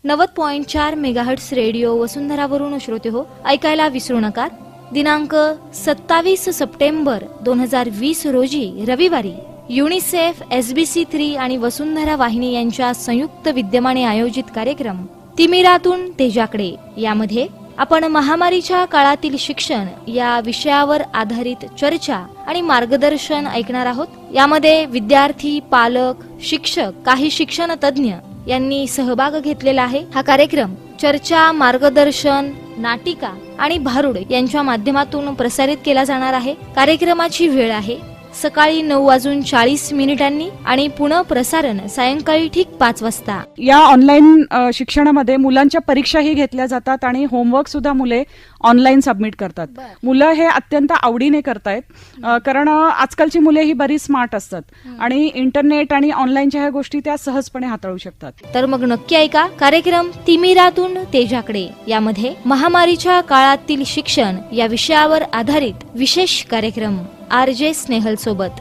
90.4 megahertz radio वसुंधरावरून श्रोते हो ऐकायला विसरू नका. दिनांक 27 सप्टेंबर 2020 रोजी रविवारी युनिसेफ, SBC3 आणि वसुंधरा वाहिनी यांच्या संयुक्त विद्यमाने आयोजित कार्यक्रम तिमिरातून तेजाकडे यामध्ये आपण महामारीच्या काळातील शिक्षण या विषयावर आधारित चर्चा आणि मार्गदर्शन ऐकणार आहोत. यामध्ये विद्यार्थी, पालक, शिक्षक, काही शिक्षण तज्ज्ञ यांनी सहभाग घेतलेला आहे. हा कार्यक्रम चर्चा, मार्गदर्शन, नाटिका आणि भारुड यांच्या माध्यमातून प्रसारित केला जाणार आहे. कार्यक्रमाची वेळ आहे सकाळी 9:40 आणि पुन्हा प्रसारण सायंकाळी ठीक 5 वाजता. या ऑनलाईन शिक्षणामध्ये मुलांच्या परीक्षाही घेतल्या जातात आणि होमवर्क सुद्धा मुले ऑनलाईन सबमिट करतात. मुलं हे अत्यंत आवडीने करतायत, कारण आजकालची मुले ही बरी स्मार्ट असतात आणि इंटरनेट आणि ऑनलाईनच्या ह्या गोष्टी त्या सहजपणे हाताळू शकतात. तर मग नक्की ऐका कार्यक्रम तिमिरातून तेजाकडे. यामध्ये महामारीच्या काळातील शिक्षण या विषयावर आधारित विशेष कार्यक्रम RJ स्नेहल सोबत.